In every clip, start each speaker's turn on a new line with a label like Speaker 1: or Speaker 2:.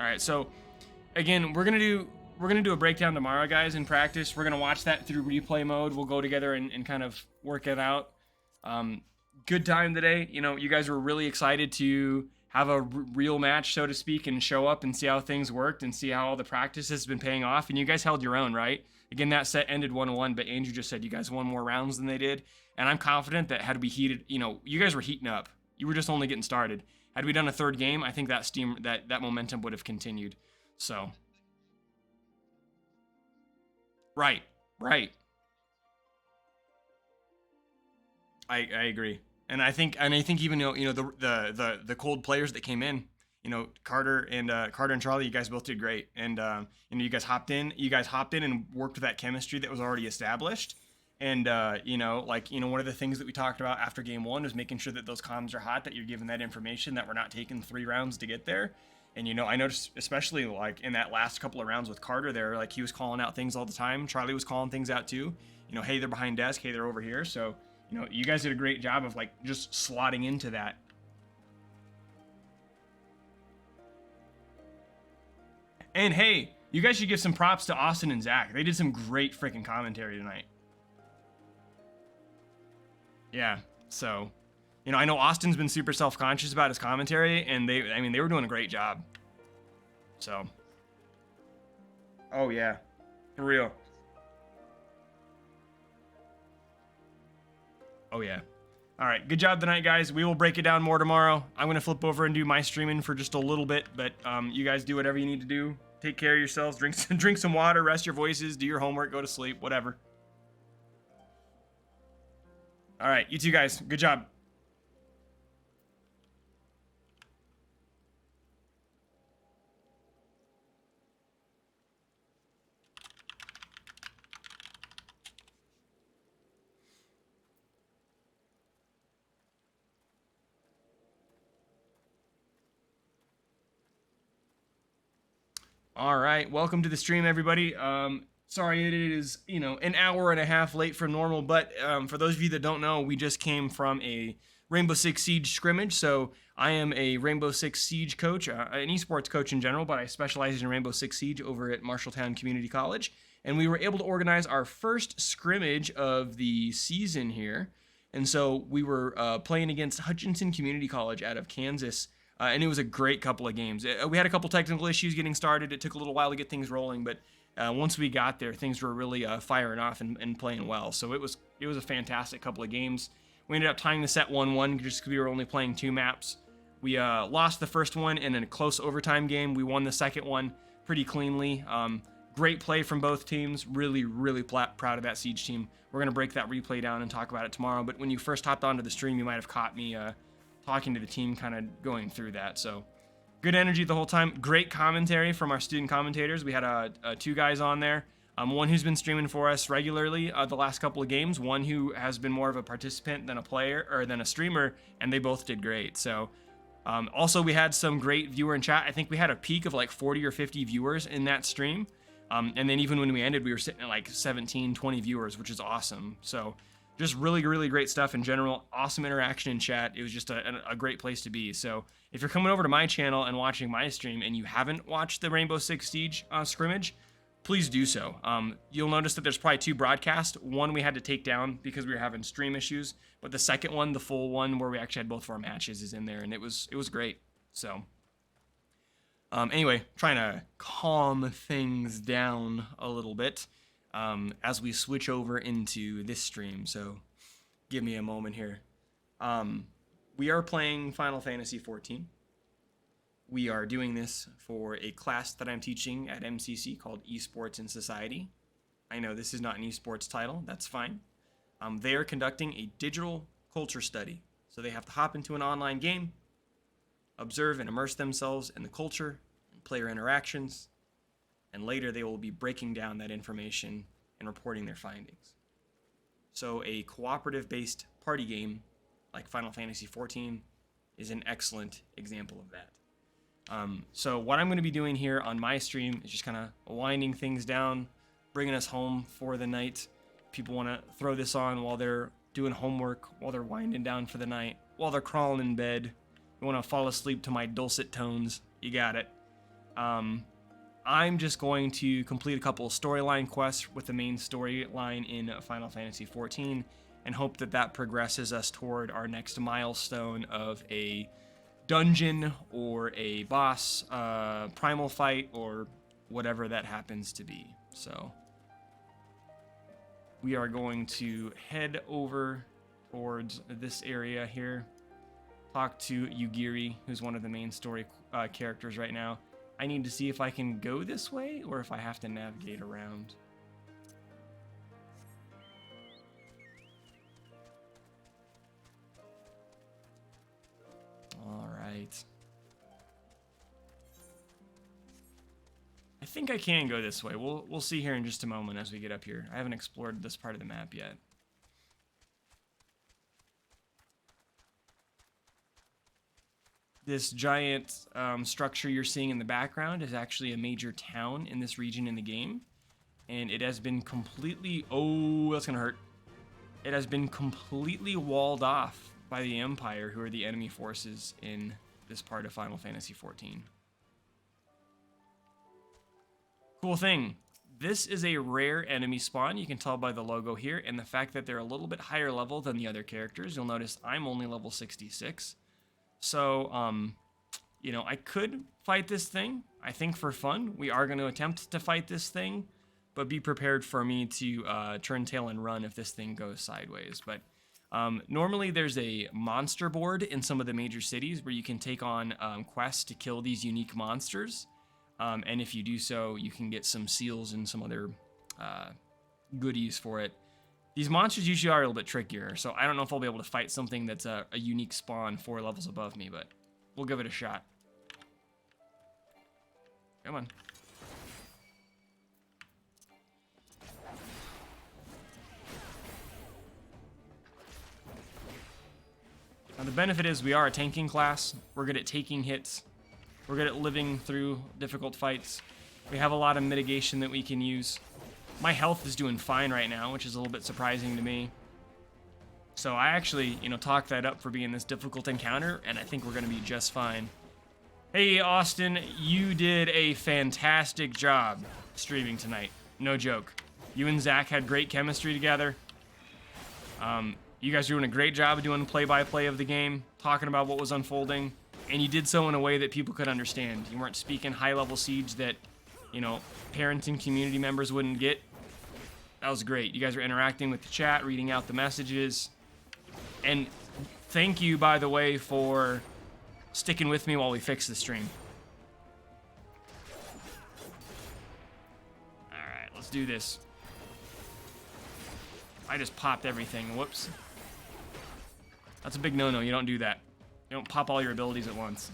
Speaker 1: All right, so again, we're gonna do a breakdown tomorrow, guys, in practice. We're gonna watch that through replay mode. We'll go together and kind of work it out. Good time today. You know, you guys were really excited to have a real match, so to speak, and show up and see how things worked and see how all the practice has been paying off. And you guys held your own, right? Again, that set ended 1-1, but Andrew just said you guys won more rounds than they did. And I'm confident that had we heated, you know, you guys were heating up. You were just only getting started. Had we done a third game, I think that momentum would have continued. So, right. I agree, and I think even the cold players that came in, you know, Carter and Charlie, you guys both did great, and you guys hopped in and worked with that chemistry that was already established, and one of the things that we talked about after game one was making sure that those comms are hot, that you're giving that information, that we're not taking 3 rounds to get there. And, you know, I noticed, especially like in that last couple of rounds with Carter there, like he was calling out things all the time. Charlie was calling things out too. You know, hey, they're behind desk. Hey, they're over here. So, you know, you guys did a great job of like just slotting into that. And hey, you guys should give some props to Austin and Zach. They did some great freaking commentary tonight. Yeah, so... You know, I know Austin's been super self-conscious about his commentary, and they were doing a great job. So. Oh, yeah. For real. Oh, yeah. All right, good job tonight, guys. We will break it down more tomorrow. I'm going to flip over and do my streaming for just a little bit, but you guys do whatever you need to do. Take care of yourselves. Drink some water, rest your voices, do your homework, go to sleep, whatever. All right, you two guys, good job. All right, welcome to the stream, everybody. Sorry it is, you know, an hour and a half late from normal, but for those of you that don't know, we just came from a Rainbow Six Siege scrimmage. So I am a Rainbow Six Siege coach, an esports coach in general, but I specialize in Rainbow Six Siege over at Marshalltown Community College. And we were able to organize our first scrimmage of the season here. And so we were playing against Hutchinson Community College out of Kansas. And it was a great couple of games. We had a couple technical issues getting started. It took a little while to get things rolling, but once we got there, things were really firing off and playing well. So it was a fantastic couple of games. We ended up tying the set 1-1 just because we were only playing 2 maps. We lost the first one in a close overtime game. We won the second one pretty cleanly. Great play from both teams. Really, really proud of that Siege team. We're going to break that replay down and talk about it tomorrow. But when you first hopped onto the stream, you might have caught me talking to the team, kind of going through that. So good energy the whole time. Great commentary from our student commentators. We had 2 guys on there. One who's been streaming for us regularly the last couple of games. One who has been more of a participant than a player or than a streamer, and they both did great. So also we had some great viewer in chat. I think we had a peak of like 40 or 50 viewers in that stream. And then even when we ended, we were sitting at like 17, 20 viewers, which is awesome. So just really, really great stuff in general. Awesome interaction in chat. It was just a great place to be. So if you're coming over to my channel and watching my stream and you haven't watched the Rainbow Six Siege scrimmage, please do so. You'll notice that there's probably 2 broadcasts. One we had to take down because we were having stream issues, but the second one, the full one where we actually had both of our matches, is in there, and it was great. So anyway, trying to calm things down a little bit as we switch over into this stream. So give me a moment here. We are playing Final Fantasy XIV. We are doing this for a class that I'm teaching at MCC called Esports in Society. I know this is not an esports title, that's fine. They are conducting a digital culture study. So they have to hop into an online game, observe and immerse themselves in the culture and player interactions, and later they will be breaking down that information and reporting their findings. So a cooperative-based party game like Final Fantasy XIV is an excellent example of that. So what I'm going to be doing here on my stream is just kind of winding things down, bringing us home for the night. People want to throw this on while they're doing homework, while they're winding down for the night, while they're crawling in bed. You want to fall asleep to my dulcet tones, you got it. I'm just going to complete a couple of storyline quests with the main storyline in Final Fantasy XIV and hope that that progresses us toward our next milestone of a dungeon or a boss primal fight or whatever that happens to be. So we are going to head over towards this area here, talk to Yugiri, who's one of the main story characters right now. I need to see if I can go this way or if I have to navigate around. All right. I think I can go this way. We'll see here in just a moment as we get up here. I haven't explored this part of the map yet. This giant structure you're seeing in the background is actually a major town in this region in the game. And it has been completely... Oh, that's going to hurt. It has been completely walled off by the Empire, who are the enemy forces in this part of Final Fantasy XIV. Cool thing. This is a rare enemy spawn. You can tell by the logo here. And the fact that they're a little bit higher level than the other characters. You'll notice I'm only level 66. So, you know, I could fight this thing. I think for fun, we are going to attempt to fight this thing, but be prepared for me to turn tail and run if this thing goes sideways. But normally there's a monster board in some of the major cities where you can take on quests to kill these unique monsters. And if you do so, you can get some seals and some other goodies for it. These monsters usually are a little bit trickier, so I don't know if I'll be able to fight something that's a unique spawn 4 levels above me, but we'll give it a shot. Come on. Now the benefit is we are a tanking class. We're good at taking hits. We're good at living through difficult fights. We have a lot of mitigation that we can use. My health is doing fine right now, which is a little bit surprising to me. So I actually, you know, talked that up for being this difficult encounter, and I think we're going to be just fine. Hey, Austin, you did a fantastic job streaming tonight. No joke. You and Zach had great chemistry together. You guys are doing a great job of doing play-by-play of the game, talking about what was unfolding, and you did so in a way that people could understand. You weren't speaking high-level siege that, you know, parents and community members wouldn't get. That was great. You guys are interacting with the chat, reading out the messages. And thank you, by the way, for sticking with me while we fix the stream. Alright, let's do this. I just popped everything. Whoops. That's a big no-no. You don't do that. You don't pop all your abilities at once.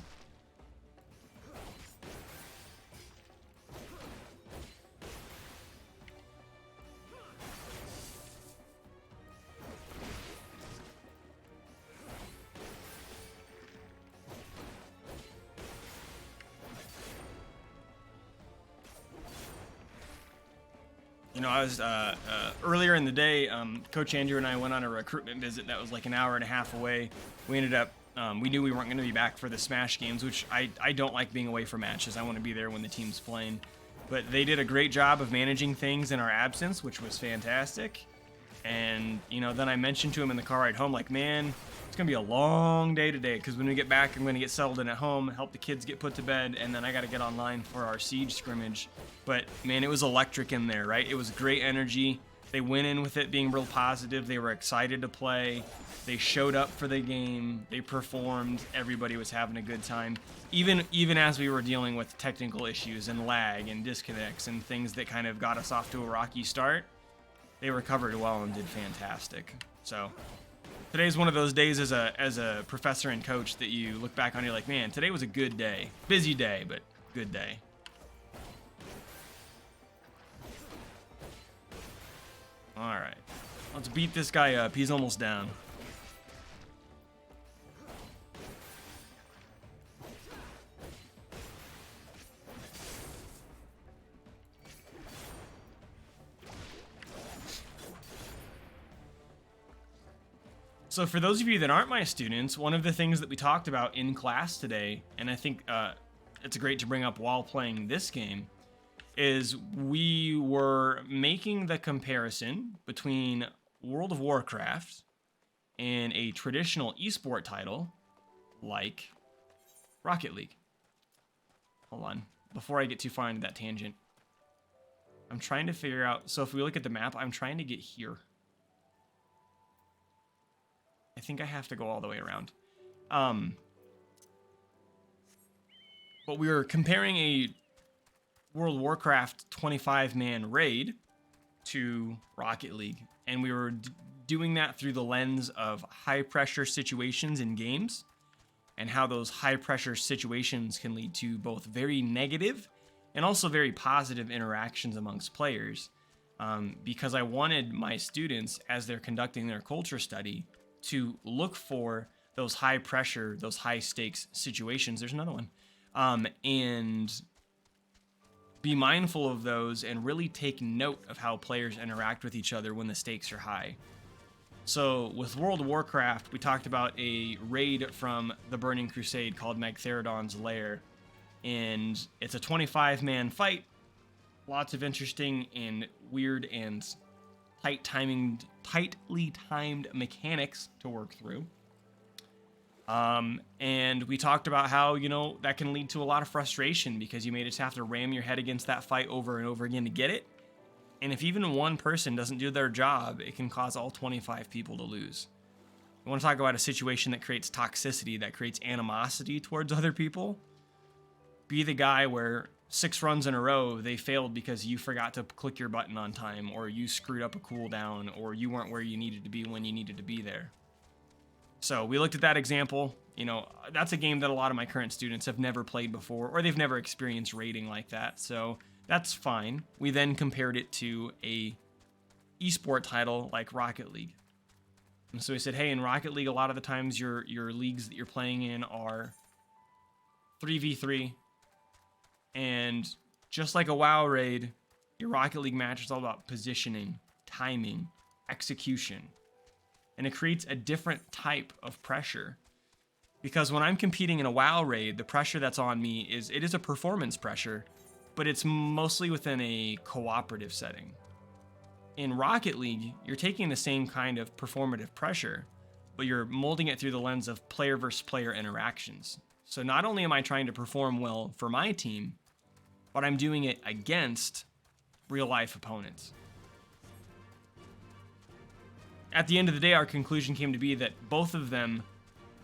Speaker 1: You know, I was earlier in the day, Coach Andrew and I went on a recruitment visit that was like an hour and a half away. We ended up, we knew we weren't going to be back for the Smash games, which I don't like being away from matches. I want to be there when the team's playing. But they did a great job of managing things in our absence, which was fantastic. And, you know, then I mentioned to him in the car ride home, like, man, it's going to be a long day today, because when we get back, I'm going to get settled in at home, help the kids get put to bed, and then I got to get online for our Siege scrimmage. But, man, it was electric in there, right? It was great energy. They went in with it being real positive. They were excited to play. They showed up for the game. They performed. Everybody was having a good time. Even as we were dealing with technical issues and lag and disconnects and things that kind of got us off to a rocky start, they recovered well and did fantastic. So today's one of those days as a professor and coach that you look back on and you're like, man, today was a good day. Busy day, but good day. All right, let's beat this guy up. He's almost down. So for those of you that aren't my students, one of the things that we talked about in class today, and I think it's great to bring up while playing this game is we were making the comparison between World of Warcraft and a traditional esport title like Rocket League. Hold on. Before I get too far into that tangent, I'm trying to figure out... So if we look at the map, I'm trying to get here. I think I have to go all the way around. But we were comparing a World of Warcraft 25-man raid to Rocket League. And we were doing that through the lens of high-pressure situations in games and how those high-pressure situations can lead to both very negative and also very positive interactions amongst players. Because I wanted my students, as they're conducting their culture study, to look for those high-pressure, those high-stakes situations. There's another one. And be mindful of those and really take note of how players interact with each other when the stakes are high. So with World of Warcraft, we talked about a raid from the Burning Crusade called Magtheridon's Lair. And it's a 25-man fight. Lots of interesting and weird and tightly timed mechanics to work through. And we talked about how, you know, that can lead to a lot of frustration because you may just have to ram your head against that fight over and over again to get it. And if even one person doesn't do their job, it can cause all 25 people to lose. We want to talk about a situation that creates toxicity, that creates animosity towards other people. Be the guy where 6 runs in a row, they failed because you forgot to click your button on time, or you screwed up a cooldown, or you weren't where you needed to be when you needed to be there. So we looked at that example. You know, that's a game that a lot of my current students have never played before, or they've never experienced raiding like that. So that's fine. We then compared it to a esport title like Rocket League. And so we said, hey, in Rocket League, a lot of the times your leagues that you're playing in are 3v3. And just like a WoW raid, your Rocket League match is all about positioning, timing, execution. And it creates a different type of pressure. Because when I'm competing in a WoW raid, the pressure that's on me is a performance pressure, but it's mostly within a cooperative setting. In Rocket League, you're taking the same kind of performative pressure, but you're molding it through the lens of player versus player interactions. So not only am I trying to perform well for my team, but I'm doing it against real-life opponents. At the end of the day, our conclusion came to be that both of them,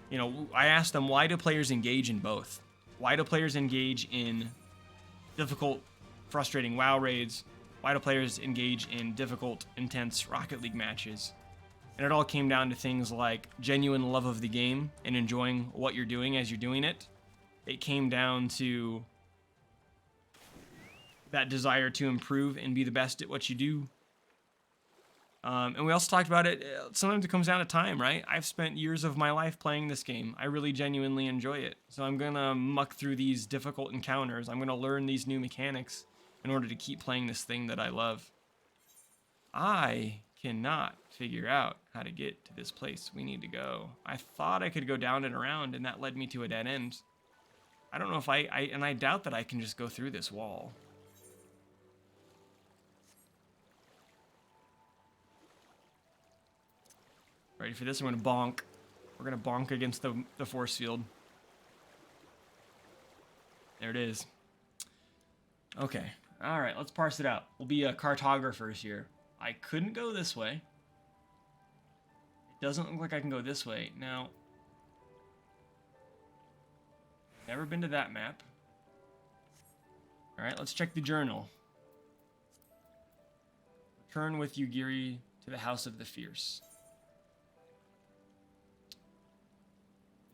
Speaker 1: you know, I asked them, why do players engage in both? Why do players engage in difficult, frustrating WoW raids? Why do players engage in difficult, intense Rocket League matches? And it all came down to things like genuine love of the game and enjoying what you're doing as you're doing it. It came down to that desire to improve and be the best at what you do. And we also talked about it, sometimes it comes down to time, right? I've spent years of my life playing this game. I really genuinely enjoy it. So I'm going to muck through these difficult encounters. I'm going to learn these new mechanics in order to keep playing this thing that I love. I cannot figure out how to get to this place we need to go. I thought I could go down and around, and that led me to a dead end. I don't know if and I doubt that I can just go through this wall. Ready for this? I'm going to bonk. We're going to bonk against the force field. There it is. Okay. All right, let's parse it out. We'll be cartographers here. I couldn't go this way. It doesn't look like I can go this way. Now, never been to that map. All right, let's check the journal. Return with Yugiri to the House of the Fierce.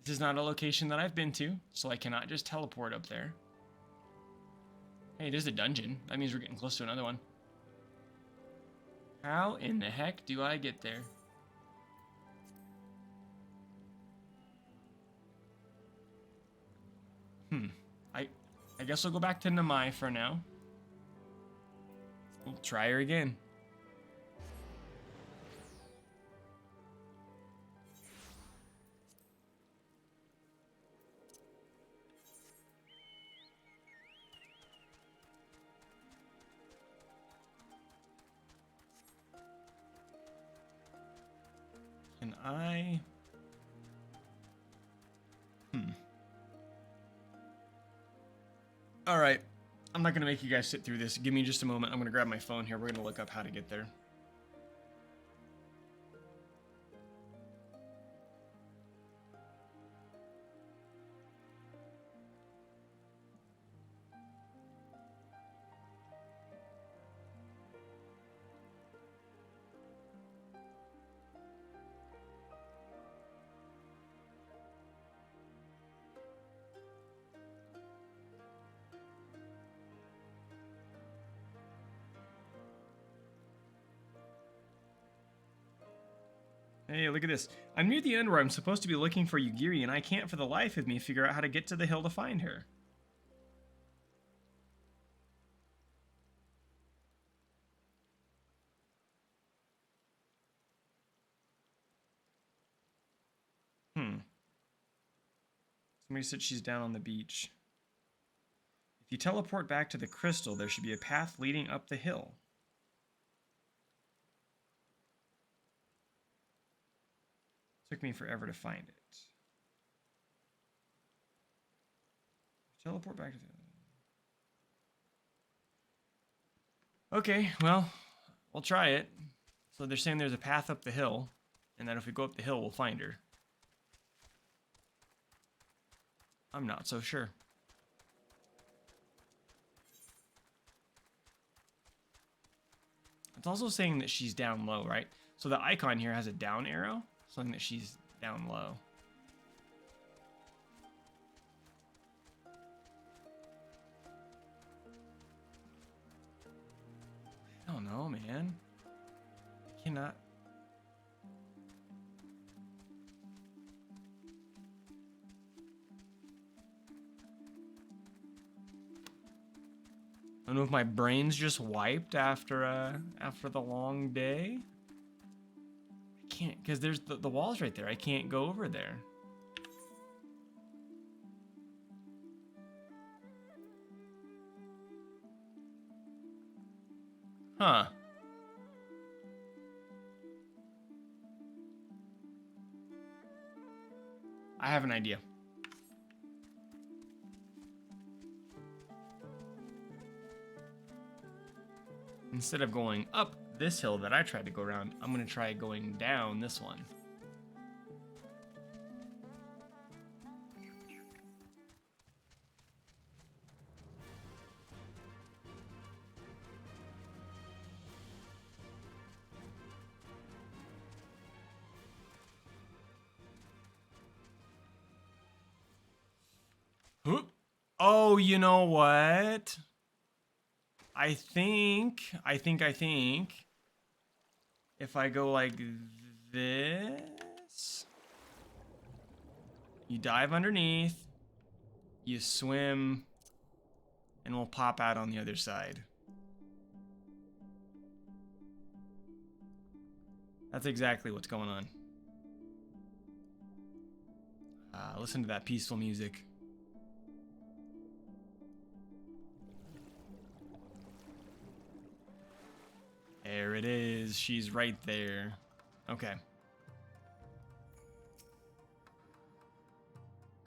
Speaker 1: This is not a location that I've been to, so I cannot just teleport up there. Hey, there's a dungeon. That means we're getting close to another one. How in the heck do I get there? I guess we'll go back to Namai for now. We'll try her again. All right. I'm not going to make you guys sit through this. Give me just a moment. I'm going to grab my phone here. We're going to look up how to get there. Hey, look at this. I'm near the end where I'm supposed to be looking for Yugiri, and I can't for the life of me figure out how to get to the hill to find her. Somebody said she's down on the beach. If you teleport back to the crystal, there should be a path leading up the hill. Took me forever to find it. Teleport back to the... Okay, well, we'll try it. So they're saying there's a path up the hill, and that if we go up the hill, we'll find her. I'm not so sure. It's also saying that she's down low, right? So the icon here has a down arrow, showing that she's down low. I don't know, man. I cannot... I don't know if my brain's just wiped after the long day. I can't, because there's the wall's right there. I can't go over there. Huh. I have an idea. Instead of going up this hill that I tried to go around, I'm going to try going down this one. Oh, you know what? I think if I go like this, you dive underneath, you swim, and we'll pop out on the other side. That's exactly what's going on. Listen to that peaceful music. There it is. She's right there. Okay.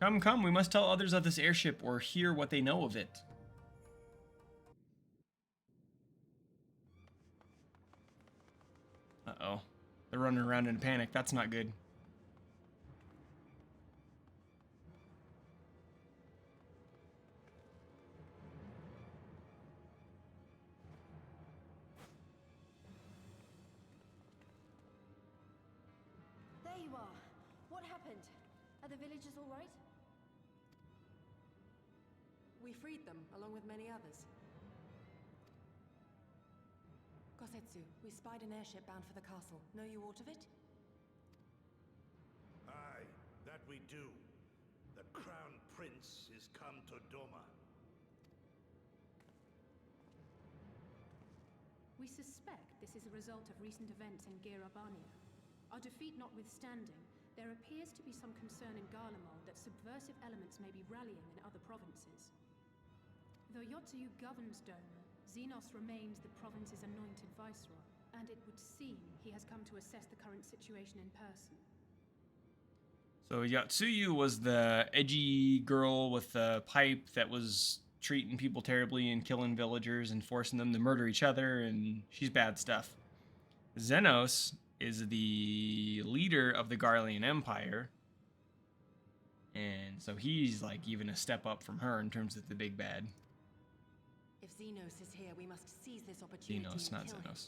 Speaker 1: Come, come. We must tell others of this airship or hear what they know of it. Uh-oh. They're running around in a panic. That's not good.
Speaker 2: There you are. What happened? Are the villagers all right?
Speaker 3: We freed them, along with many others. Kosetsu, we spied an airship bound for the castle. Know you aught of it?
Speaker 4: Aye, that we do. The Crown Prince is come to Doma.
Speaker 2: We suspect this is a result of recent events in Gearabania. Our defeat notwithstanding, there appears to be some concern in Garlemald that subversive elements may be rallying in other provinces. Though Yotsuyu governs Doma, Xenos remains the province's anointed viceroy, and it would seem he has come to assess the current situation in person.
Speaker 1: So Yatsuyu was the edgy girl with the pipe that was treating people terribly and killing villagers and forcing them to murder each other, and she's bad stuff. Xenos is the leader of the Garlean Empire, and so he's like even a step up from her in terms of the big bad.
Speaker 3: If Xenos is here, we must seize this opportunity.
Speaker 1: Xenos,
Speaker 3: and
Speaker 1: not
Speaker 3: kill him.
Speaker 1: Xenos.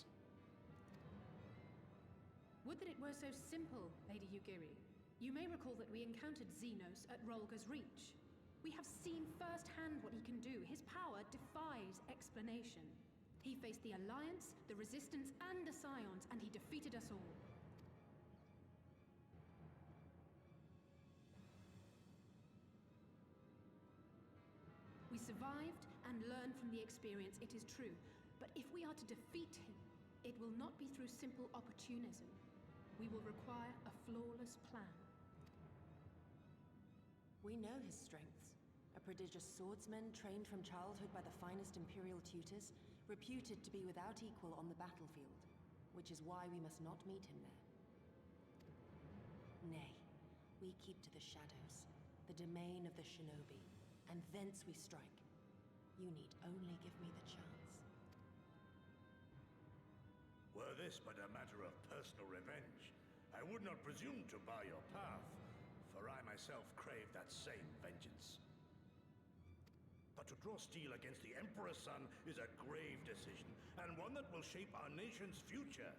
Speaker 2: Would that it were so simple, Lady Yugiri. You may recall that we encountered Xenos at Rolga's Reach. We have seen firsthand what he can do. His power defies explanation. He faced the Alliance, the Resistance, and the Scions, and he defeated us all. We survived and learned from the experience, it is true. But if we are to defeat him, it will not be through simple opportunism. We will require a flawless plan.
Speaker 3: We know his strengths. A prodigious swordsman trained from childhood by the finest Imperial tutors, reputed to be without equal on the battlefield, which is why we must not meet him there. Nay, we keep to the shadows, the domain of the shinobi, and thence we strike. You need only give me the chance.
Speaker 4: Were this but a matter of personal revenge, I would not presume to bar your path, for I myself crave that same vengeance. But to draw steel against the Emperor's son is a grave decision, and one that will shape our nation's future.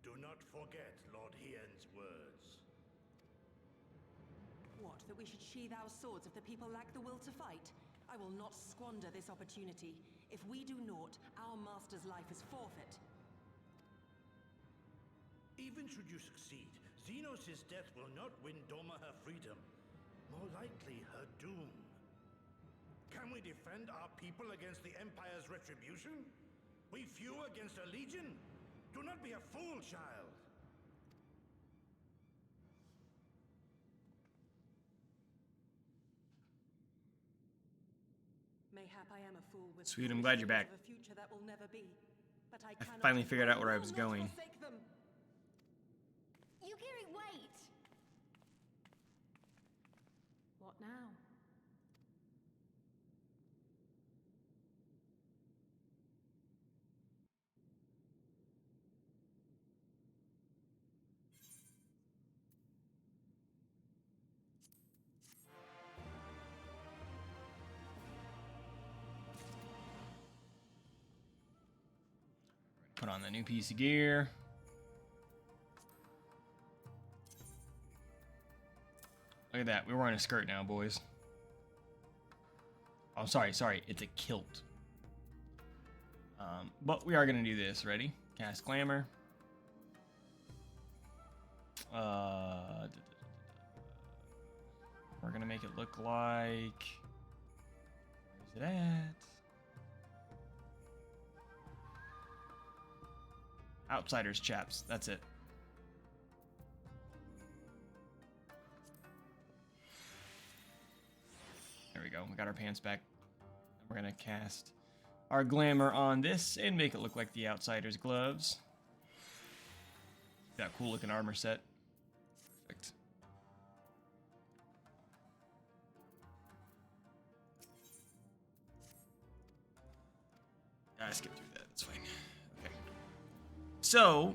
Speaker 4: Do not forget Lord Hien's words.
Speaker 3: What, that we should sheathe our swords if the people lack the will to fight? I will not squander this opportunity. If we do naught, our master's life is forfeit.
Speaker 4: Even should you succeed, Xenos' death will not win Doma her freedom. More likely, her doom. Can we defend our people against the Empire's retribution? We few against a legion? Do not be a fool, child.
Speaker 3: Mayhap I am a fool with
Speaker 1: Sweet, I'm glad you're back.
Speaker 3: of a future that will never be. But I
Speaker 1: I
Speaker 3: cannot
Speaker 1: finally figured out where I was
Speaker 3: will
Speaker 1: going.
Speaker 3: not forsake them.
Speaker 2: Yugiri, wait! What now?
Speaker 1: Put on the new piece of gear. Look at that. We're wearing a skirt now, boys. Oh, sorry. It's a kilt. But we are going to do this. Ready? Cast Glamour. We're going to make it look like... Where's it at? Outsiders chaps. That's it. There we go. We got our pants back. We're going to cast our glamour on this and make it look like the Outsiders gloves. That cool looking armor set. Perfect. I skipped through that. That's fine. Okay. So,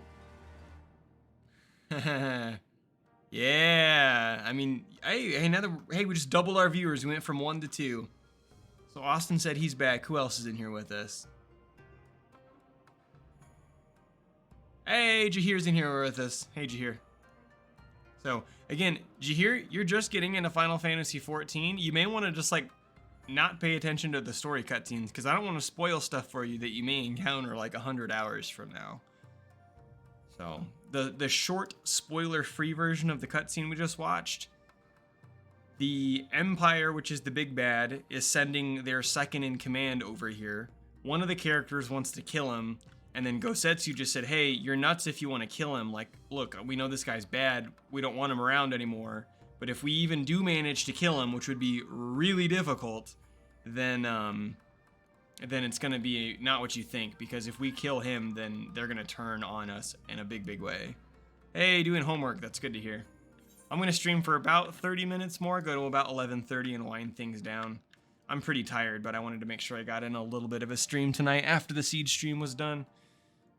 Speaker 1: yeah. I mean, hey, we just doubled our viewers. We went from 1 to 2. So Austin said he's back. Who else is in here with us? Hey, Jahir's in here with us. Hey, Jahir. So again, Jahir, you're just getting into Final Fantasy XIV. You may want to just like not pay attention to the story cutscenes because I don't want to spoil stuff for you that you may encounter like 100 hours from now. So the short spoiler-free version of the cutscene we just watched, the Empire, which is the big bad, is sending their second in command over here. One of the characters wants to kill him, and then Gosetsu just said, hey, you're nuts if you want to kill him. Like, look, we know this guy's bad. We don't want him around anymore. But if we even do manage to kill him, which would be really difficult, then it's going to be not what you think. Because if we kill him, then they're going to turn on us in a big, big way. Hey, doing homework. That's good to hear. I'm going to stream for about 30 minutes more, go to about 11:30 and wind things down. I'm pretty tired, but I wanted to make sure I got in a little bit of a stream tonight after the Siege stream was done.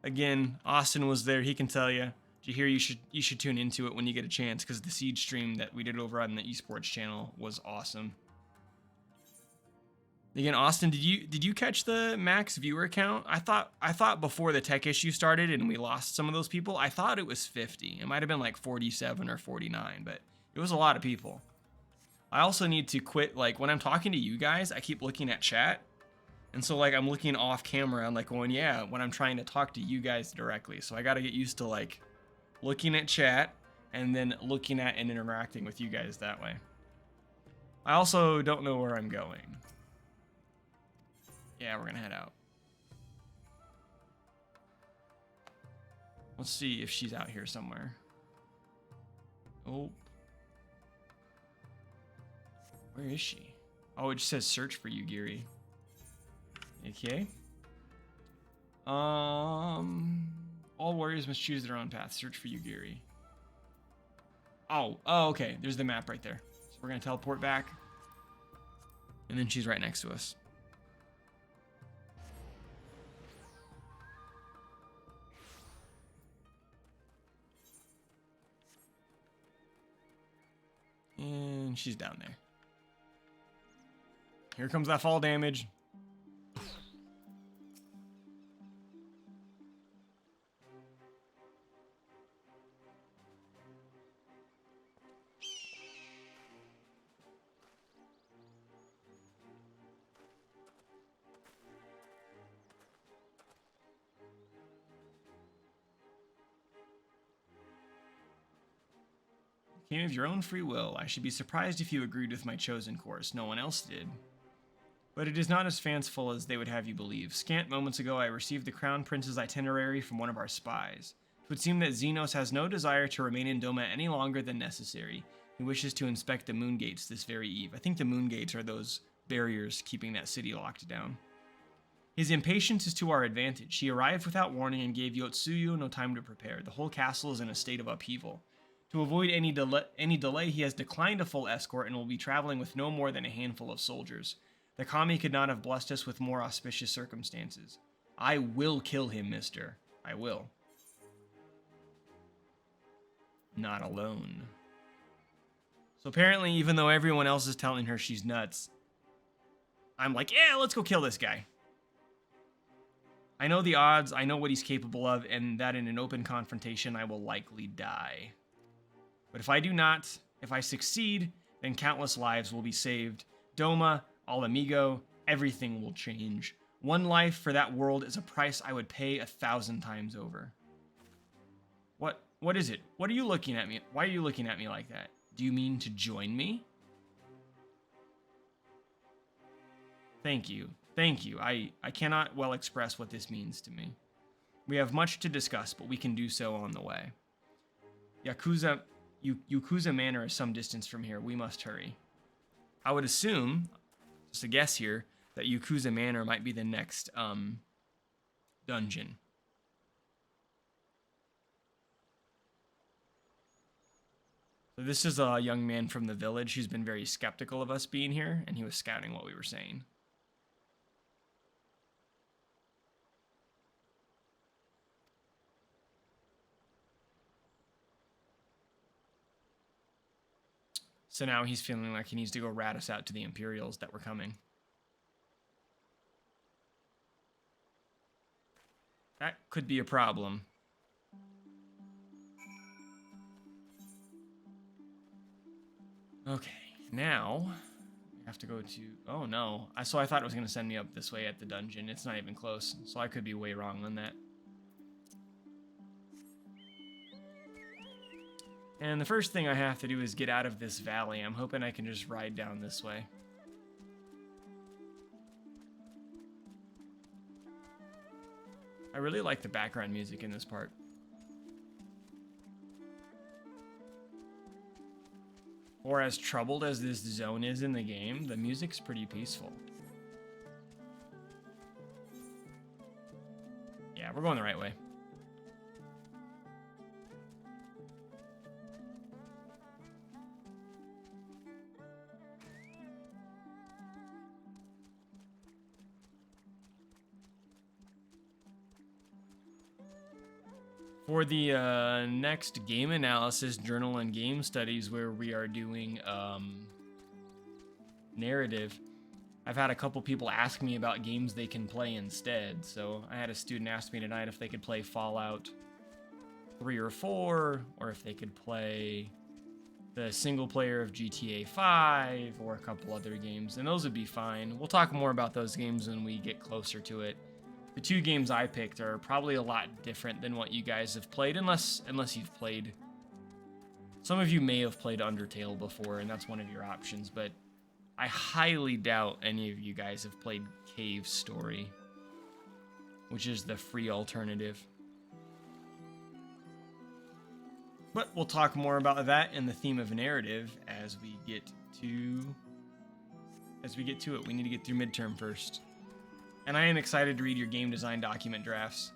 Speaker 1: Again, Austin was there. He can tell you. Did you hear? You should tune into it when you get a chance, because the Siege stream that we did over on the esports channel was awesome. Again, Austin, did you catch the max viewer count? I thought before the tech issue started and we lost some of those people, I thought it was 50. It might have been like 47 or 49, but it was a lot of people. I also need to quit, like when I'm talking to you guys, I keep looking at chat. And so like I'm looking off camera, I'm like going, yeah, when I'm trying to talk to you guys directly. So I got to get used to like looking at chat and then looking at and interacting with you guys that way. I also don't know where I'm going. Yeah, we're gonna head out. Let's see if she's out here somewhere. Oh. Where is she? Oh, it just says search for you, Geary. Okay. All warriors must choose their own path. Search for you, Geary. Oh, okay. There's the map right there. So we're gonna teleport back. And then she's right next to us. And she's down there. Here comes that fall damage. Came of your own free will. I should be surprised if you agreed with my chosen course. No one else did. But it is not as fanciful as they would have you believe. Scant moments ago, I received the Crown Prince's itinerary from one of our spies. It would seem that Xenos has no desire to remain in Doma any longer than necessary. He wishes to inspect the moon gates this very eve. I think the moon gates are those barriers keeping that city locked down. His impatience is to our advantage. He arrived without warning and gave Yotsuyu no time to prepare. The whole castle is in a state of upheaval. To avoid any delay, he has declined a full escort and will be traveling with no more than a handful of soldiers. The Kami could not have blessed us with more auspicious circumstances. I will kill him, mister. I will. Not alone. So apparently, even though everyone else is telling her she's nuts, I'm like, yeah, let's go kill this guy. I know the odds, I know what he's capable of, and that in an open confrontation, I will likely die. But if I do not, if I succeed, then countless lives will be saved. Doma, Al Amigo, everything will change. One life for that world is a price I would pay 1,000 times over. What is it? What are you looking at me? Why are you looking at me like that? Do you mean to join me? Thank you. Thank you. I cannot well express what this means to me. We have much to discuss, but we can do so on the way. Yakuza Manor is some distance from here. We must hurry. I would assume, just a guess here, that Yakuza Manor might be the next dungeon. So this is a young man from the village who's been very skeptical of us being here, and he was scouting what we were saying. So now he's feeling like he needs to go rat us out to the Imperials that were coming. That could be a problem. Okay, now we have to go to... Oh no, so I thought it was going to send me up this way at the dungeon. It's not even close, so I could be way wrong on that. And the first thing I have to do is get out of this valley. I'm hoping I can just ride down this way. I really like the background music in this part. Or as troubled as this zone is in the game, the music's pretty peaceful. Yeah, we're going the right way. For the next game analysis journal and game studies, where we are doing narrative, I've had a couple people ask me about games they can play instead. So I had a student ask me tonight if they could play Fallout 3 or 4, or if they could play the single player of GTA 5 or a couple other games, and those would be fine. We'll talk more about those games when we get closer to it. The two games I picked are probably a lot different than what you guys have played, unless you've played. Some of you may have played Undertale before, and that's one of your options, but I highly doubt any of you guys have played Cave Story, which is the free alternative. But we'll talk more about that in the theme of narrative as we get to it. We need to get through midterm first. And I am excited to read your game design document drafts.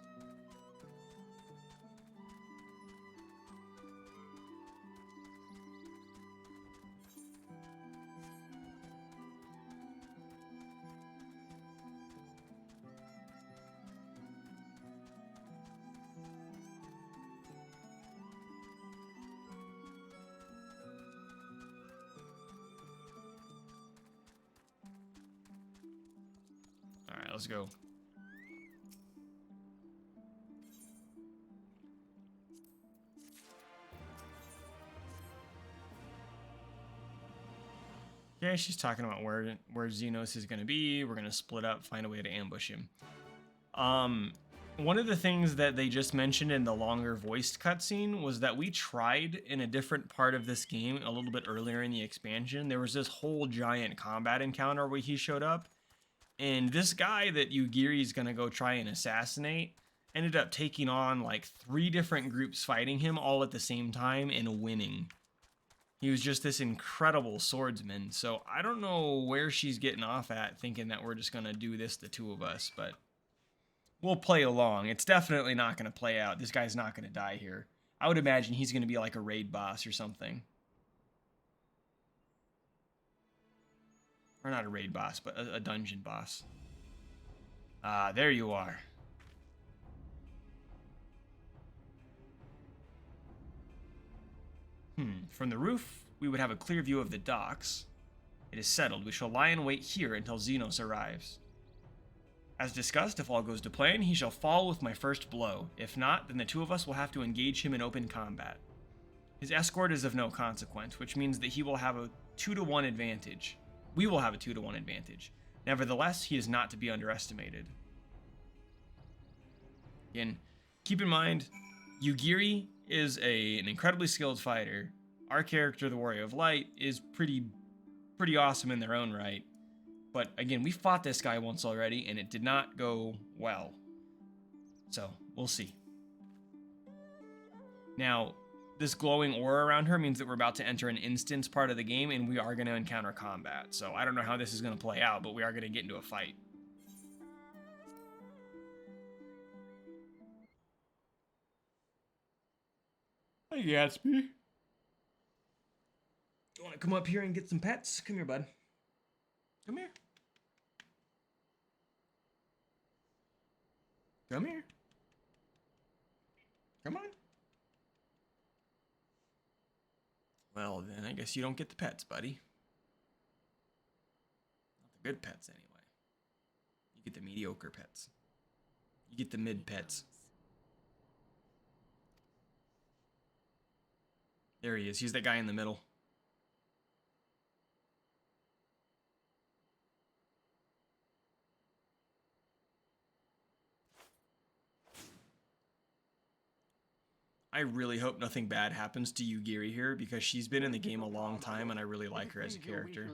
Speaker 1: All right, let's go. Yeah, she's talking about where Xenos is going to be. We're going to split up, find a way to ambush him. One of the things that they just mentioned in the longer voiced cutscene was that we tried in a different part of this game a little bit earlier in the expansion. There was this whole giant combat encounter where he showed up, and this guy that Yugiri's going to go try and assassinate ended up taking on like 3 different groups fighting him all at the same time and winning. He was just this incredible swordsman, so I don't know where she's getting off at thinking that we're just going to do this, the two of us, but we'll play along. It's definitely not going to play out. This guy's not going to die here. I would imagine he's going to be like a raid boss or something. Or not a raid boss, but a dungeon boss. Ah, there you are. From the roof, we would have a clear view of the docks. It is settled. We shall lie in wait here until Xenos arrives. As discussed, if all goes to plan, he shall fall with my first blow. If not, then the two of us will have to engage him in open combat. His escort is of no consequence, which means that he will have a 2-to-1 advantage. We will have a 2-to-1 advantage. Nevertheless, he is not to be underestimated. Again, keep in mind, Yugiri is an incredibly skilled fighter. Our character, the Warrior of Light, is pretty awesome in their own right. But again, we fought this guy once already, and it did not go well. So, we'll see. Now, this glowing aura around her means that we're about to enter an instance part of the game, and we are going to encounter combat. So, I don't know how this is going to play out, but we are going to get into a fight. Hey, Gatsby. You want to come up here and get some pets? Come here, bud. Come here. Come here. Come on. Well, then I guess you don't get the pets, buddy. Not the good pets, anyway. You get the mediocre pets. You get the mid pets. There he is. He's that guy in the middle. I really hope nothing bad happens to Yugiri here, because she's been in the game a long time and I really like her as a character.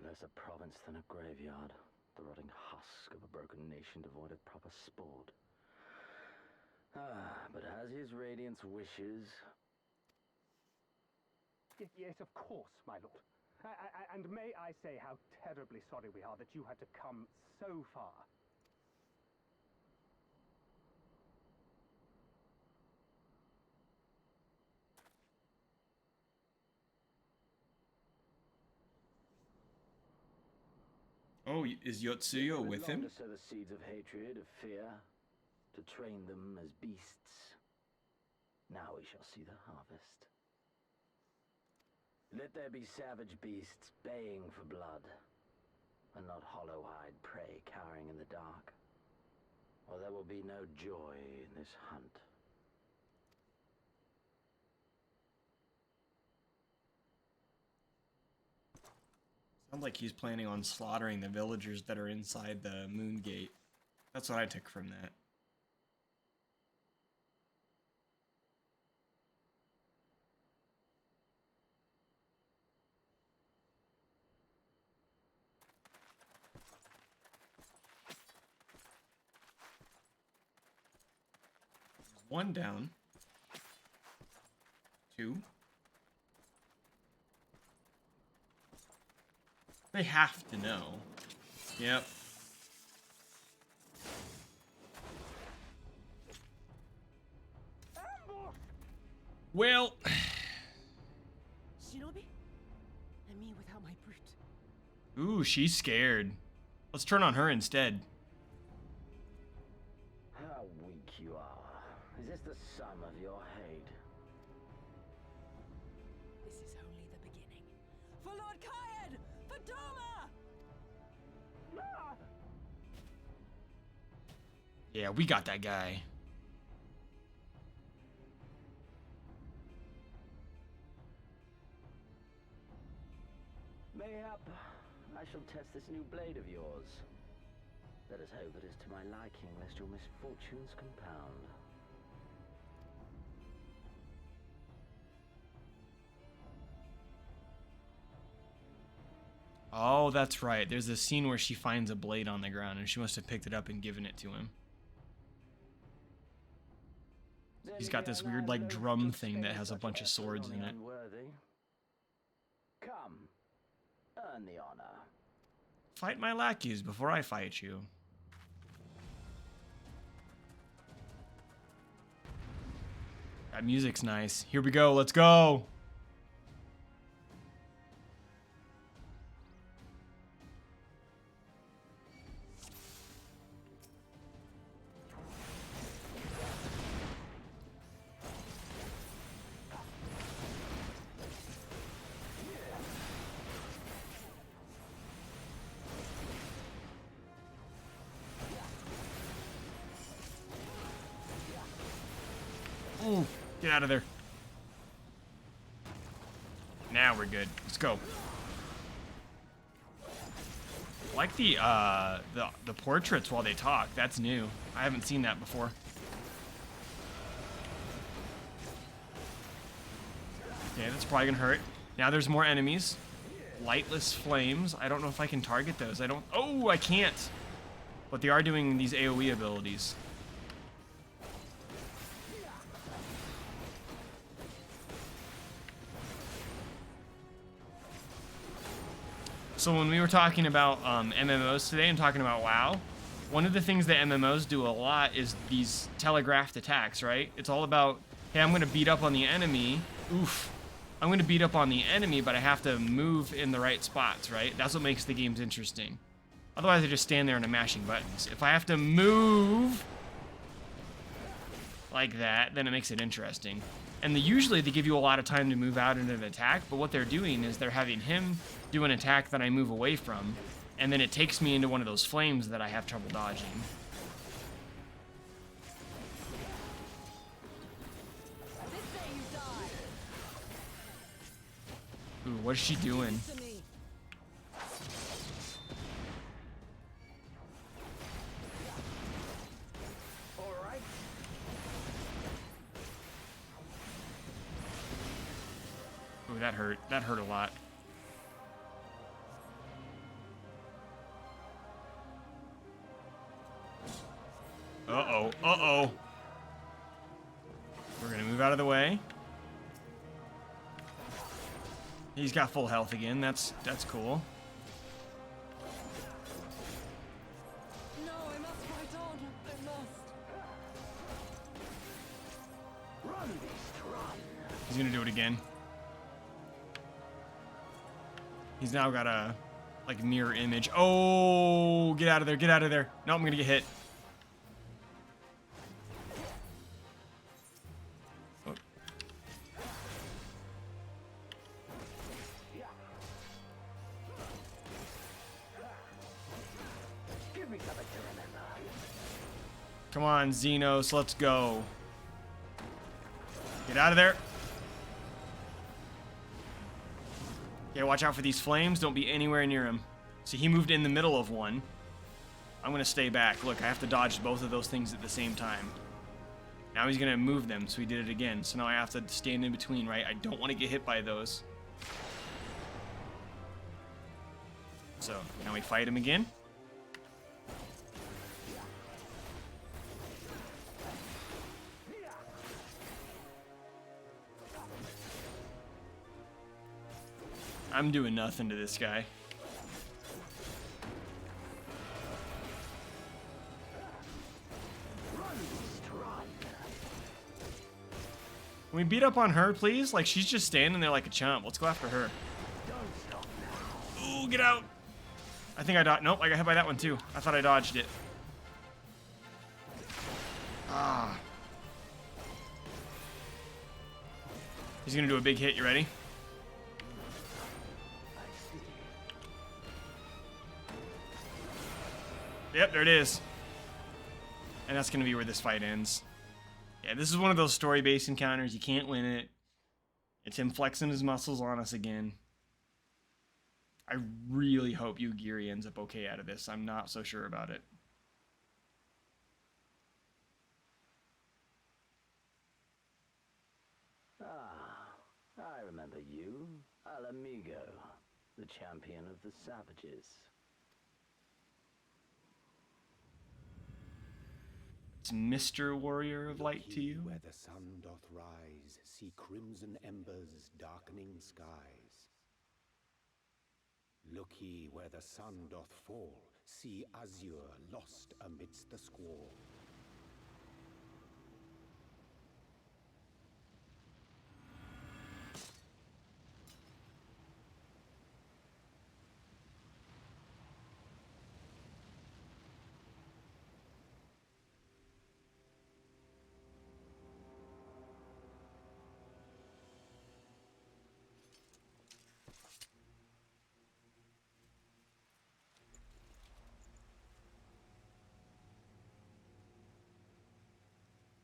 Speaker 5: Less a province than a graveyard. The rotting husk of a broken nation devoid of proper sport. But as his radiance wishes...
Speaker 6: Yes, of course, my lord. And may I say how terribly sorry we are that you had to come so far.
Speaker 1: Oh, is Yotsuyo with him?
Speaker 5: To sow the seeds of hatred, of fear, to train them as beasts. Now we shall see the harvest. Let there be savage beasts baying for blood, and not hollow-eyed prey cowering in the dark, or there will be no joy in this hunt.
Speaker 1: Sounds like he's planning on slaughtering the villagers that are inside the moon gate. That's what I took from that. One down. Two. They have to know. Yep. Well.
Speaker 3: Shinobi? And me without my brute.
Speaker 1: Ooh, she's scared. Let's turn on her instead.
Speaker 5: How weak you are. Is this the sum of your hate?
Speaker 3: This is only the beginning. For Lord Kayed! For Doma!
Speaker 1: Yeah, we got that guy.
Speaker 5: Mayhap I shall test this new blade of yours. Let us hope it is to my liking, lest your misfortunes compound.
Speaker 1: Oh, that's right. There's a scene where she finds a blade on the ground, and she must have picked it up and given it to him. He's got this weird, like, drum thing that has a bunch of swords in it.
Speaker 5: Come, earn the honor.
Speaker 1: Fight my lackeys before I fight you. That music's nice. Here we go. Let's go. Ooh, get out of there. Now we're good. Let's go. I like the portraits while they talk. That's new. I haven't seen that before. Okay, that's probably gonna hurt. Now there's more enemies. Lightless flames. I don't know if I can target those. I don't. Oh, I can't. But they are doing these AoE abilities. So when we were talking about MMOs today and talking about WoW, one of the things that MMOs do a lot is these telegraphed attacks, right? It's all about, hey, I'm going to beat up on the enemy. Oof. I'm going to beat up on the enemy, but I have to move in the right spots, right? That's what makes the games interesting. Otherwise, I just stand there and I'm mashing buttons. If I have to move like that, then it makes it interesting. And usually they give you a lot of time to move out into an attack, but what they're doing is they're having him do an attack that I move away from, and then it takes me into one of those flames that I have trouble dodging. Ooh, what is she doing? Ooh, that hurt. That hurt a lot. Uh-oh. Uh-oh. We're gonna move out of the way. He's got full health again. That's cool.
Speaker 3: No, I must fight on. I must.
Speaker 5: Run, beast, run.
Speaker 1: He's gonna do it again. He's now got a Like mirror image. Oh, get out of there, get out of there. No, I'm gonna get hit. Oh.
Speaker 5: Give me something to remember.
Speaker 1: Come on, Xenos, let's go. Get out of there. Okay, watch out for these flames. Don't be anywhere near him. See, he moved in the middle of one. I'm gonna stay back. Look, I have to dodge both of those things at the same time. Now he's gonna move them, so he did it again. So now I have to stand in between, right? I don't want to get hit by those. So, now we fight him again. I'm doing nothing to this guy. Can we beat up on her, please? Like, she's just standing there like a chump. Let's go after her. Ooh, get out. I think I dodged. Nope, I got hit by that one too. I thought I dodged it. Ah. He's gonna do a big hit. You ready? Yep, there it is. And that's going to be where this fight ends. Yeah, this is one of those story-based encounters. You can't win it. It's him flexing his muscles on us again. I really hope Yugiri ends up okay out of this. I'm not so sure about it.
Speaker 5: Ah, I remember you. Al Amigo, the champion of the savages.
Speaker 1: It's Mr. Warrior of Light to you.
Speaker 7: Where the sun doth rise, see crimson embers darkening skies. Look ye where the sun doth fall, see azure lost amidst the squall.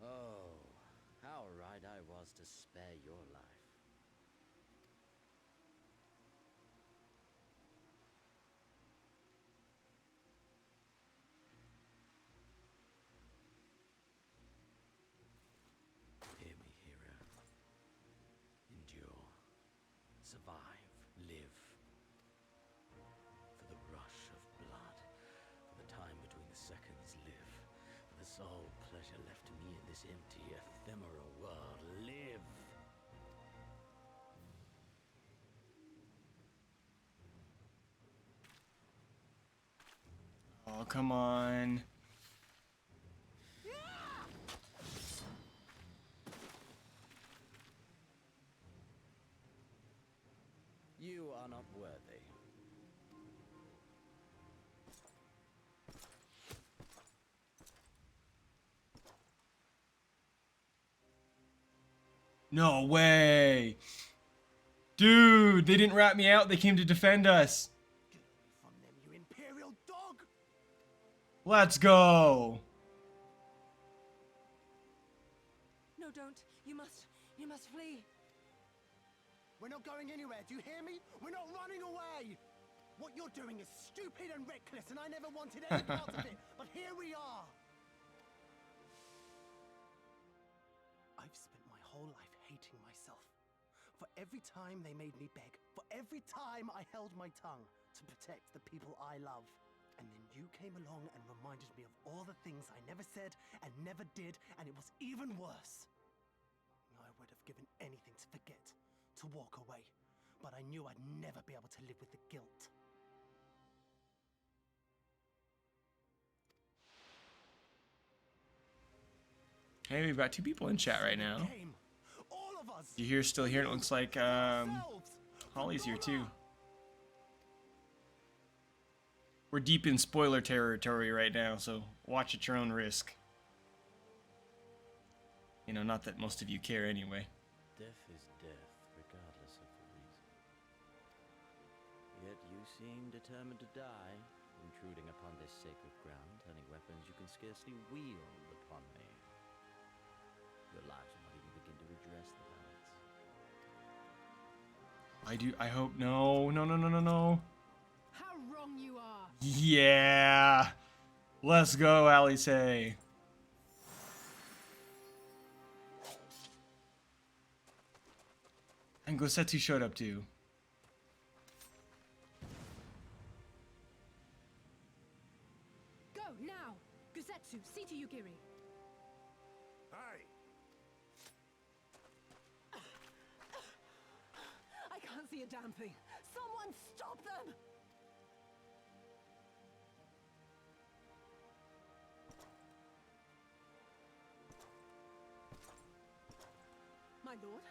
Speaker 8: Oh, how right I was to spare your life. Hear me, hero. Endure. Survive. Live. For the rush of blood. For the time between the seconds. Live. For the sole pleasure left to me in this empty, ephemeral world. Live!
Speaker 1: Oh, come on.
Speaker 8: You are not worthy.
Speaker 1: No way. Dude, they didn't rat me out. They came to defend us.
Speaker 4: From them, you imperial dog!
Speaker 1: Let's go.
Speaker 3: No, don't. You must flee.
Speaker 4: We're not going anywhere, do you hear me? We're not running away! What you're doing is stupid and reckless, and I never wanted any part of it, but here we are! I've spent my whole life hating myself. For every time they made me beg, for every time I held my tongue to protect the people I love. And then you came along and reminded me of all the things I never said and never did, and it was even worse. I would have given anything to forget, to walk away, but I knew I'd never be able to live with the guilt.
Speaker 1: Hey, we've got 2 people in chat right now.
Speaker 4: Came, all of us.
Speaker 1: You still here? It looks like Holly's here too. we're deep in spoiler territory right now, so watch at your own risk. You know, not that most of you care anyway.
Speaker 8: Death is death, regardless of the reason. Yet you seem determined to die, intruding upon this sacred ground, turning weapons you can scarcely wield upon me. Your lives will not even begin to redress the balance.
Speaker 1: I hope, no.
Speaker 2: How wrong you are!
Speaker 1: Yeah! Let's go, Alice. And Gosetsu showed up too.
Speaker 2: Go, now! Guzetsu, see to Yugiri.
Speaker 4: Aye.
Speaker 3: I can't see a damn thing. Someone stop them! My lord?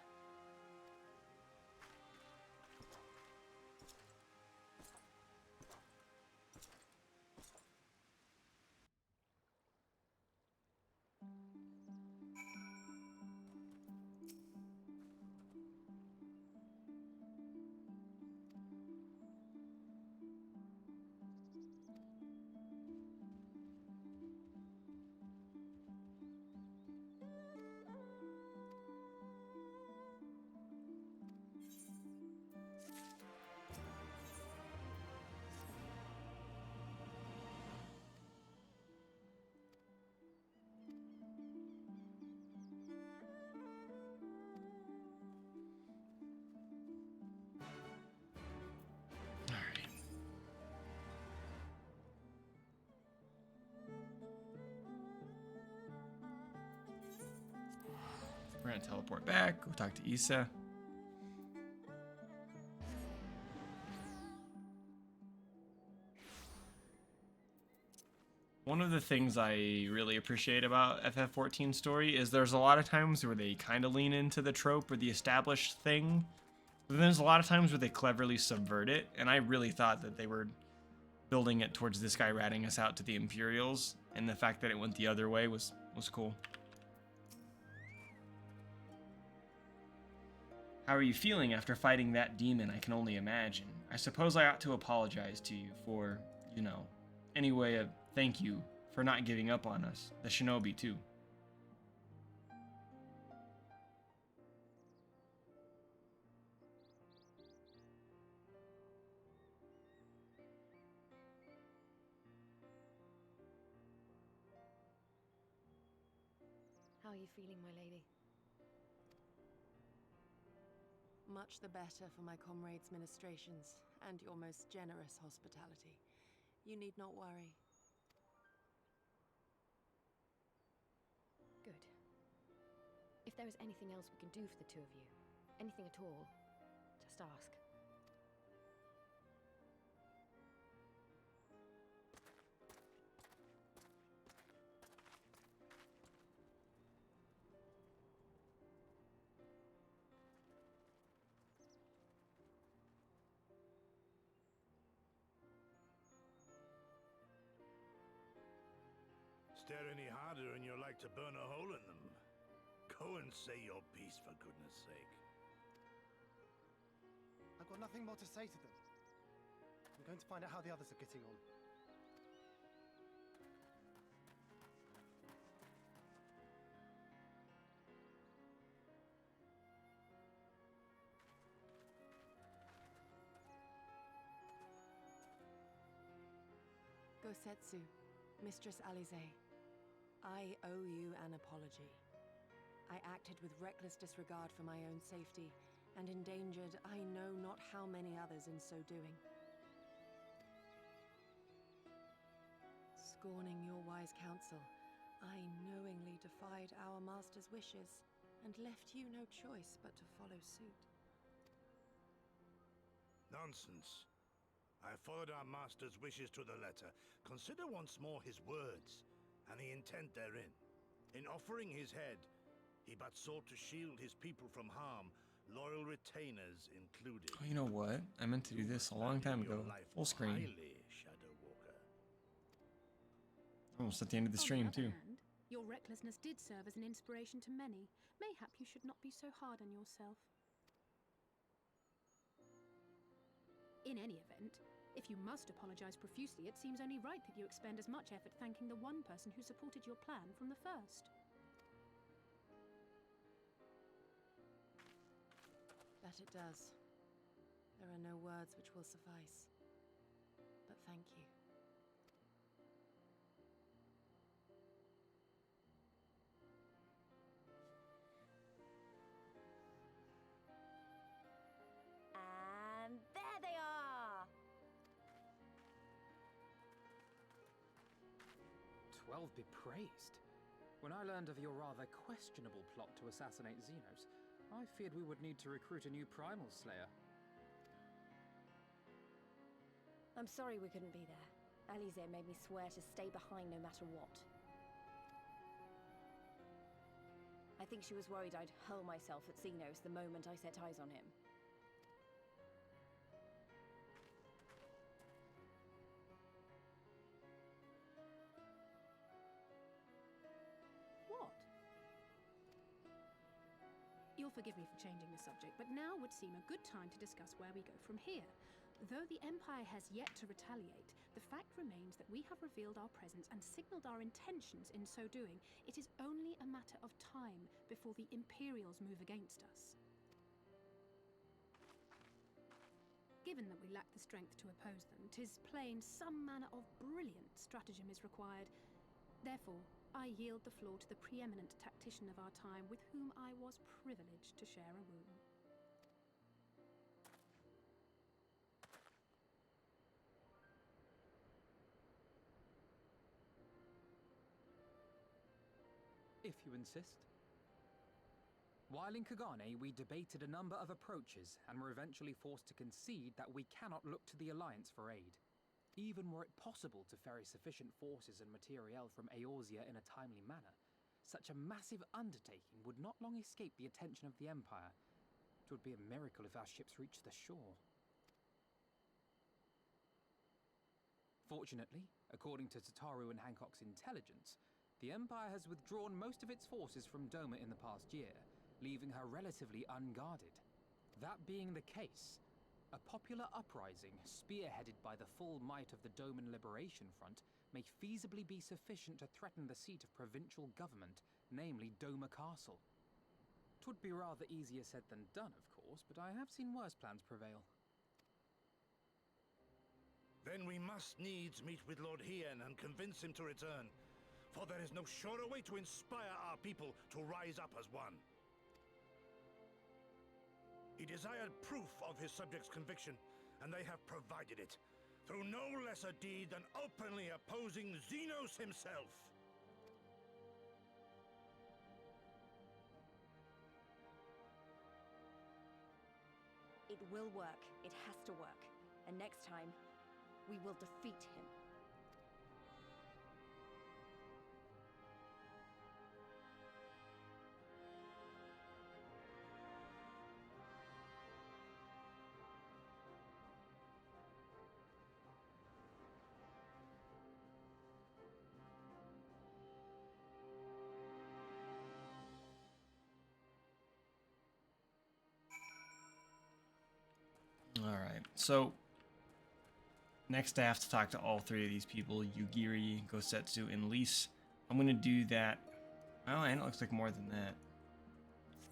Speaker 1: We're gonna teleport back, go talk to Issa. One of the things I really appreciate about FF14's story is there's a lot of times where they kind of lean into the trope or the established thing, but then there's a lot of times where they cleverly subvert it, and I really thought that they were building it towards this guy ratting us out to the Imperials, and the fact that it went the other way was cool. How are you feeling after fighting that demon? I can only imagine. I suppose I ought to apologize to you for, you know, any way of thank you for not giving up on us. The shinobi, too.
Speaker 3: How are you feeling, my lady? Much the better for my comrades' ministrations and your most generous hospitality. You need not worry.
Speaker 9: Good. If there is anything else we can do for the two of you, anything at all, just ask.
Speaker 4: Stare any harder and you're like to burn a hole in them. Go and say your piece, for goodness sake.
Speaker 6: I've got nothing more to say to them. I'm going to find out how the others are getting on.
Speaker 3: Gosetsu, Mistress Alize, I owe you an apology. I acted with reckless disregard for my own safety, and endangered I know not how many others in so doing. Scorning your wise counsel, I knowingly defied our master's wishes, and left you no choice but to follow suit.
Speaker 4: Nonsense. I followed our master's wishes to the letter. Consider once more his words, and the intent therein. In offering his head, he but sought to shield his people from harm, loyal retainers included.
Speaker 1: Oh, you know what? I meant to do this a long time ago. Full screen.
Speaker 4: Highly, Shadow Walker.
Speaker 1: Almost at the end of the
Speaker 2: On
Speaker 1: stream,
Speaker 2: other
Speaker 1: too.
Speaker 2: hand, your recklessness did serve as an inspiration to many. Mayhap you should not be so hard on yourself. In any event, if you must apologize profusely, it seems only right that you expend as much effort thanking the one person who supported your plan from the first.
Speaker 3: That it does. There are no words which will suffice. But thank you.
Speaker 9: And there they are!
Speaker 10: 12 be praised. When I learned of your rather questionable plot to assassinate Xenos, I feared we would need to recruit a new primal slayer.
Speaker 9: I'm sorry we couldn't be there. Alize made me swear to stay behind no matter what. I think she was worried I'd hurl myself at Xenos the moment I set eyes on him.
Speaker 2: What? You'll forgive me for changing the subject, but now would seem a good time to discuss where we go from here. Though the Empire has yet to retaliate, the fact remains that we have revealed our presence and signaled our intentions in so doing. It is only a matter of time before the Imperials move against us. Given that we lack the strength to oppose them, 'tis plain some manner of brilliant stratagem is required. Therefore, I yield the floor to the preeminent tactician of our time, with whom I was privileged to share a room.
Speaker 10: If you insist. While in Kagane, we debated a number of approaches and were eventually forced to concede that we cannot look to the Alliance for aid. Even were it possible to ferry sufficient forces and materiel from Eorzea in a timely manner, such a massive undertaking would not long escape the attention of the Empire. It would be a miracle if our ships reached the shore. Fortunately, according to Tataru and Hancock's intelligence, the Empire has withdrawn most of its forces from Doma in the past year, leaving her relatively unguarded. That being the case, a popular uprising, spearheaded by the full might of the Doman Liberation Front, may feasibly be sufficient to threaten the seat of provincial government, namely Doma Castle. 'Twould be rather easier said than done, of course, but I have seen worse plans prevail.
Speaker 4: Then we must needs meet with Lord Hien and convince him to return. For there is no surer way to inspire our people to rise up as one. He desired proof of his subjects' conviction, and they have provided it, through no lesser deed than openly opposing Xenos himself.
Speaker 9: It will work. It has to work. And next time, we will defeat him.
Speaker 1: Alright, so next I have to talk to all three of these people, Yugiri, Gosetsu, and Lise. I'm going to do that. Oh, and it looks like more than that.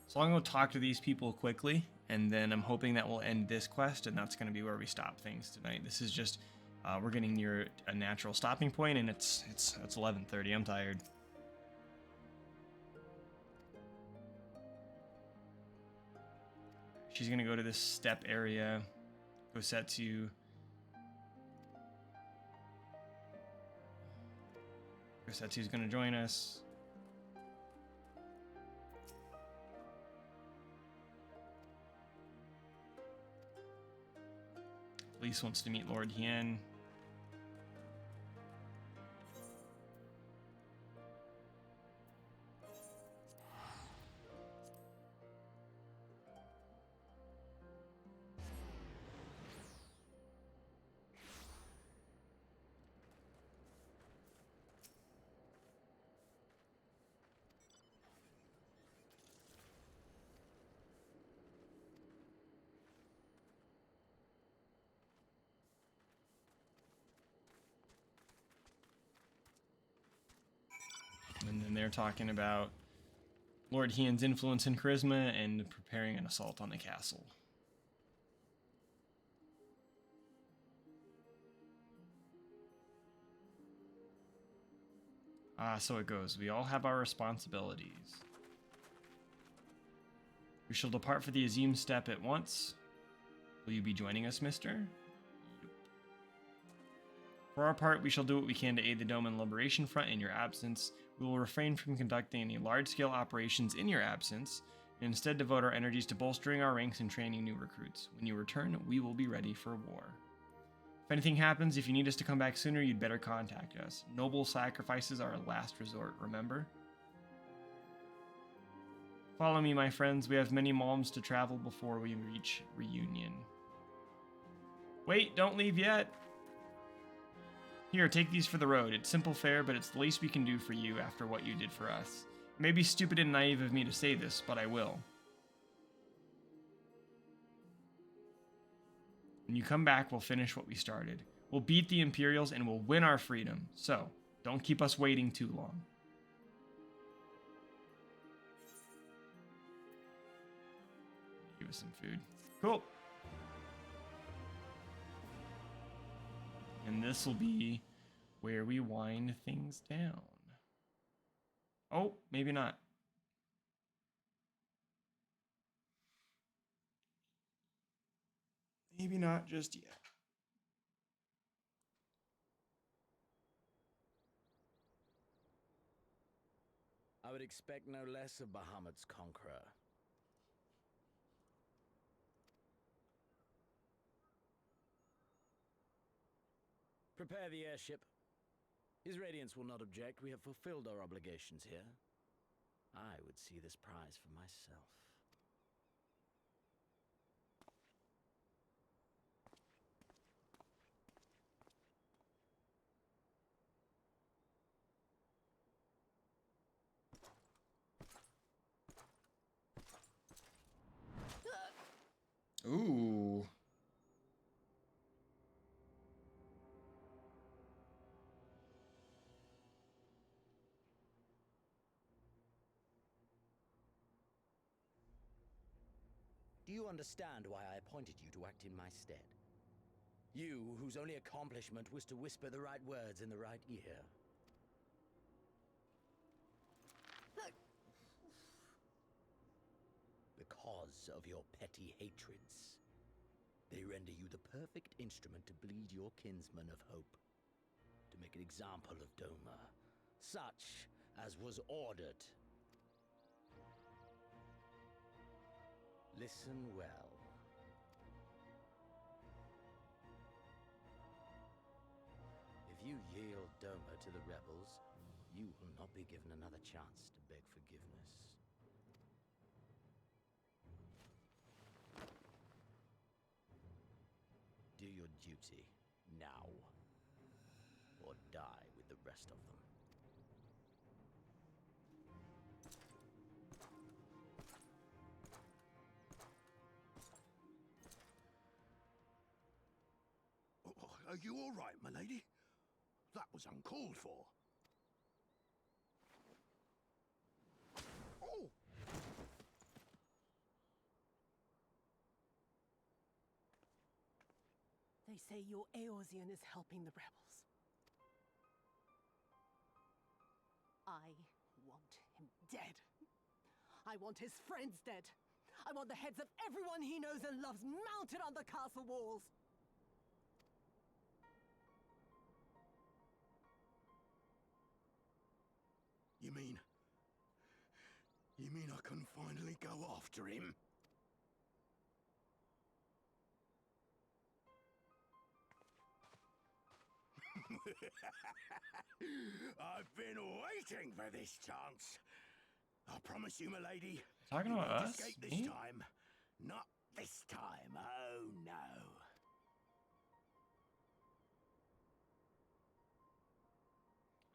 Speaker 1: So I'm going to talk to these people quickly, and then I'm hoping that will end this quest, and that's going to be where we stop things tonight. This is just, we're getting near a natural stopping point, and it's 11:30. I'm tired. She's going to go to this step area. Gosetsu. Gosetsu's going to join us. Lise wants to meet Lord Hien. they're talking about Lord Hien's influence and charisma and preparing an assault on the castle. So it goes. We all have our responsibilities. We shall depart for the Azim Steppe at once. Will you be joining us, mister? Yep. For our part, we shall do what we can to aid the Doma Liberation Front in your absence. We will refrain from conducting any large-scale operations in your absence, and instead devote our energies to bolstering our ranks and training new recruits. When you return, we will be ready for war. If anything happens, if you need us to come back sooner, you'd better contact us. Noble sacrifices are a last resort, remember? Follow me, my friends. We have many malms to travel before we reach reunion. Wait, don't leave yet. Here, take these for the road. It's simple fare, but it's the least we can do for you after what you did for us. It may be stupid and naive of me to say this, but I will. When you come back, we'll finish what we started. We'll beat the Imperials and we'll win our freedom. So, don't keep us waiting too long. Give us some food. Cool. And this will be where we wind things down. Oh, maybe not. Maybe not just yet.
Speaker 5: I would expect no less of Bahamut's conqueror. Prepare the airship. His Radiance will not object. We have fulfilled our obligations here. I would see this prize for myself.
Speaker 1: Ooh.
Speaker 5: Do you understand why I appointed you to act in my stead? You, whose only accomplishment was to whisper the right words in the right ear. Because of your petty hatreds, they render you the perfect instrument to bleed your kinsman of hope, to make an example of Doma, such as was ordered. Listen well. If you yield Doma to the rebels, you will not be given another chance to beg forgiveness. Do your duty now, or die with the rest of them.
Speaker 4: Are you all right, my lady? That was uncalled for. Oh!
Speaker 3: They say your Eorzean is helping the rebels. I want him dead. I want his friends dead. I want the heads of everyone he knows and loves mounted on the castle walls.
Speaker 4: You mean I can finally go after him? I've been waiting for this chance. I promise you, my lady.
Speaker 1: Talking
Speaker 4: you
Speaker 1: about
Speaker 4: won't
Speaker 1: us?
Speaker 4: escape this
Speaker 1: Me?
Speaker 4: time. Not this time. Oh no.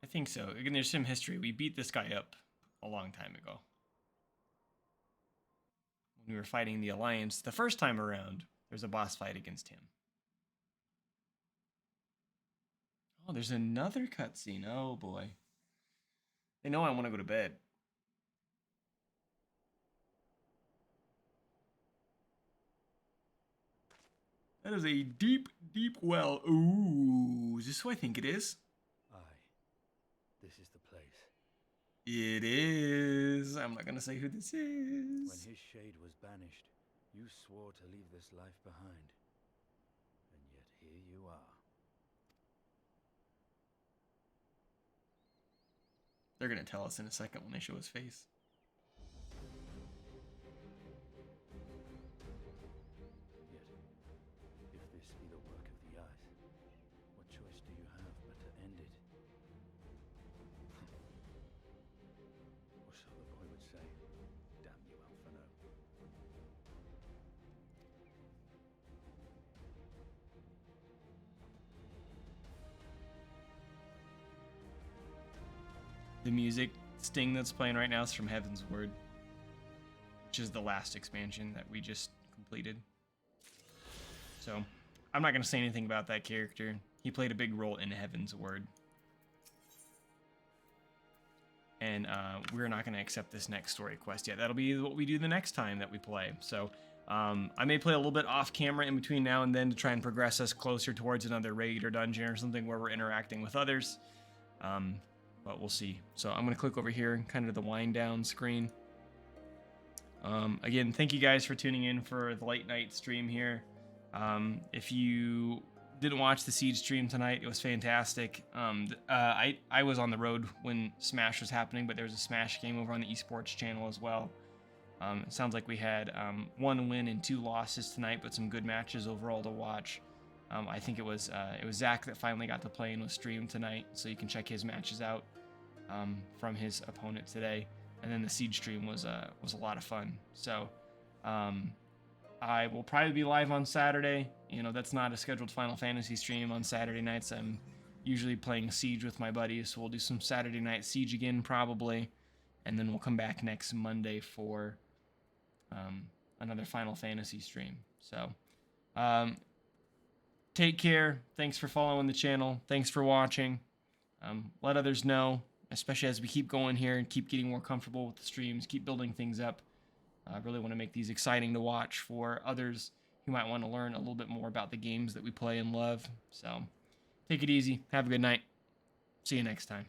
Speaker 1: I think so. Again, there's some history. We beat this guy up a long time ago. When we were fighting the Alliance the first time around, there's a boss fight against him. Oh, there's another cutscene. Oh boy. They know I want to go to bed. That is a deep, deep well. Ooh, is this who I think it is?
Speaker 5: Aye. This is the place.
Speaker 1: It is. I'm not going to say who this is.
Speaker 5: When his shade was banished, you swore to leave this life behind. And yet here you are.
Speaker 1: They're going to tell us in a second when they show his face.
Speaker 5: Yet, if this be the work of the eyes, what choice do you have but to end it? Or so the boy would say. Damn you, Alphino.
Speaker 1: The music sting that's playing right now is from Heaven's Word, which is the last expansion that we just completed. So I'm not going to say anything about that character. He played a big role in Heaven's Word. And we're not going to accept this next story quest yet. That'll be what we do the next time that we play. So I may play a little bit off camera in between now and then to try and progress us closer towards another raid or dungeon or something where we're interacting with others. But we'll see. So I'm going to click over here, kind of the wind down screen. Again, thank you guys for tuning in for the late night stream here. If you didn't watch the Siege stream tonight, it was fantastic. I was on the road when Smash was happening, but there was a Smash game over on the esports channel as well. It sounds like we had 1 win and 2 losses tonight, but some good matches overall to watch. I think it was Zach that finally got to play and was streamed tonight, so you can check his matches out from his opponent today. And then the Siege stream was a lot of fun. So I will probably be live on Saturday. You know, that's not a scheduled Final Fantasy stream on Saturday nights. I'm usually playing Siege with my buddies, so we'll do some Saturday night Siege again probably, and then we'll come back next Monday for another Final Fantasy stream. So take care. Thanks for following the channel. Thanks for watching. Let others know, especially as we keep going here and keep getting more comfortable with the streams, keep building things up. I really want to make these exciting to watch for others who might want to learn a little bit more about the games that we play and love. So take it easy. Have a good night. See you next time.